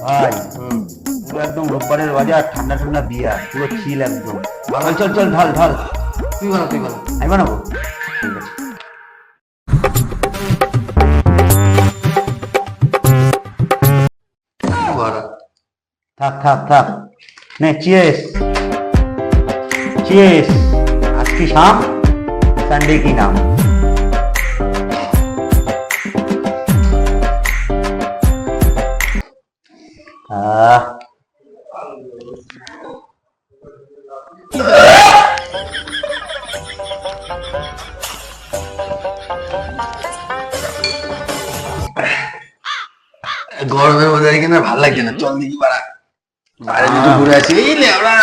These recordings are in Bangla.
ভাই পুরো একদম রোববারের বাজার, ঠান্ডা ঠান্ডা বিয়ার, পুরো চিল একদম। চল চল ঢাল ঢাল। তুই বানাও তুই বানাও। আমি বানাবো, ঠিক আছে। থাক থাক থাক, নে চিয়েস চিয়েস। आज की शाम संडे की नाम। গরমের মধ্যে কিনা ভালো লাগছে না, চল দেখি পাড়া বাইরে দিকে ঘুরে আসি। এই লে আমরা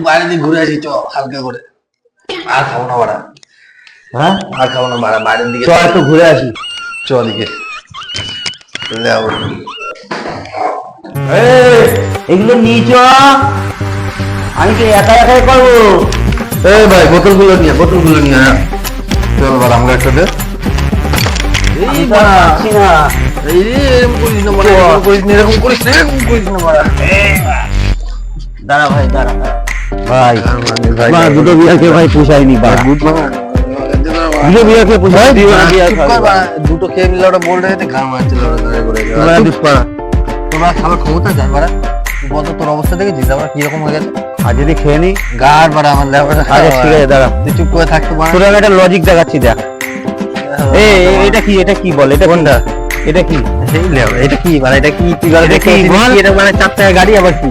বাইরে দিকে ঘুরে আসি, চ হালকা করে। আর খাবো না বাড়া, হ্যাঁ আর খাবো না বাড়া, বাইরের দিকে চল একটু ঘুরে আসি। চ দিকে এগুলো নিয়ে চ, আমি তো একা একাই করবো। এই ভাই বোতলগুলো নিয়ে আয়। চল বাড়া আমরা একটা দে। এই বাড়া পাচ্ছি না। এই রে এরকম করিস না বাড়া, এরকম করিস না বাড়া। দাঁড়া ভাই দাঁড়া ভাই, ভাই, ভাই দুটো বিয়ারকে ভাই পোষায়নি, দুটো বিয়ারকে পোষায়। দুটো খেয়ে নিলে ওটা বল রেখে ঘাম মারছিল তোমরা খাবার ক্ষমতা যায় বাড়া। কত তোর অবস্থা দেখেছিস আমরা কিরকম হয়ে গেছে। আর যদি খেয়ে নি গাড় বাড়া আমার লেবারা। আচ্ছা ঠিক আছে দাঁড়া, তুই চুপ করে থাকতে পারা। তোর আমি একটা লজিক দেখাচ্ছি, দেখ। এটা কি বল, এটা কোনটা, এটা কি, এই লেবারা এটা কি মানে, এটা কি তুই বল, এটা কি বল? এটা মানে 4 টাকা গাড়ি আবার কি?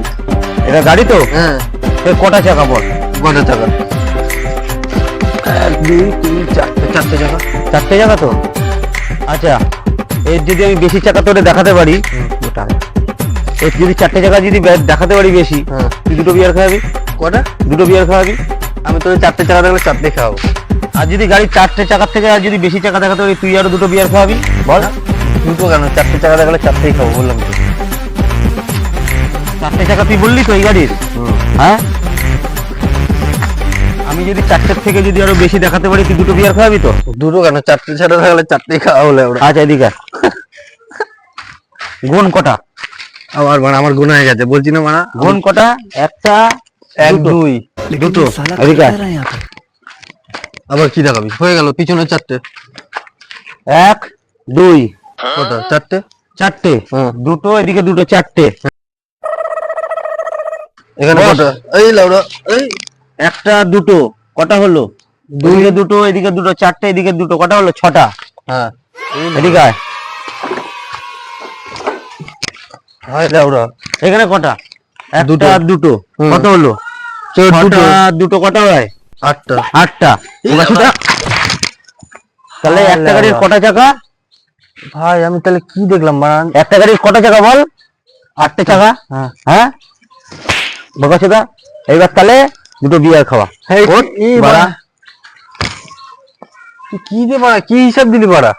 এটা গাড়ি তো? হ্যাঁ তোর কটা চাকা বল? কত টাকা? 1 2 3 4 টাকা। 4টে চাকা তো? আচ্ছা, এর যদি আমি বেশি চাকা তোরে দেখাতে পারি, এর যদি 4টে চাকা যদি দেখাতে পারি বেশি, হ্যাঁ। তুই দুটো বিয়ার খাওয়াবি। কটা? দুটো বিয়ার খাওয়াবি। আমি তোর 4 টাকা দেখলে 4 খাওয়াবো। আর যদি গাড়ির 4টে চাকার থেকে আর যদি বেশি চাকা দেখাতে পারি, তুই আরো দুটো বিয়ার খাওয়াবি। বল দুটো কেন? 4 টাকা দেখলে 4 খাবো বললাম তো। 4টে চাকা তুই বললি তো এই গাড়ির? হ্যাঁ, আমি যদি 4টের থেকে যদি আরো বেশি দেখাতে পারি, তুই দুটো বিয়ার খাওয়াবি তো? দুটো কেন? 4 ছাড়া থাকলে 4 খাওয়া হলে ওরা। আচ্ছা এদিকে গুণ কটা? আমার গুণ হয়ে গেছে বলছি না মানা। গুণ কটা? একটা, 1 দুটো। 2 দুটো এদিকে আবার কি দেখাবি? হয়ে গেল পিছনে 4টে। 1 2 কটা? 4টে। 4টে, দুটো এদিকে দুটো, 4টে। এখানে বস। কটা? এই লাউড়া এই একটা দুটো কটা হলো? দুইকে দুটো এদিকে দুটো, 4টে এদিকে দুটো, কটা হলো? 6টা। হ্যাঁ এদিকে আয়। হাই লাউড়া এখানে কটা? দুটো। একটা দুটো, কত হলো? দুটো। দুটো কটা হয়? 8টা। 8টা। তাহলে হায় একটা গাড়ির লাউড়া। কটা চাকা? ভাই আমি তাহলে কি দেখলাম মারান? একটা গাড়ির কটা চাকা বল? 8টে চাকা। হ্যাঁ হ্যাঁ বকাচোদা। এইবার তাহলে দুটো বিয়ার খাওয়া। এই ওঠ, এই বাড়া। বাড়া তুই কি দে বাড়া, কি হিসাব দিলি বাড়া?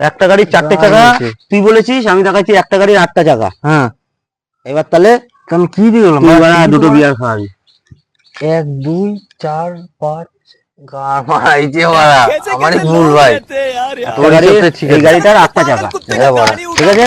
একটা গাড়ির 4টে যা চাকা হয়েছে। তুই বলেছিস, আমি দেখাচ্ছি একটা গাড়ির 8টা চাকা। হ্যাঁ এবার তাহলে আমি কি দিলাম? তুই বাড়া দুটো বিয়ার খাওয়াবি। 1 2 4 5 ভাই যে বাড়া আমারই ভুল ভাই। তোর গাড়ির এই গাড়িটার 8টা চাকা। হ্যাঁ বাড়া ঠিক আছে।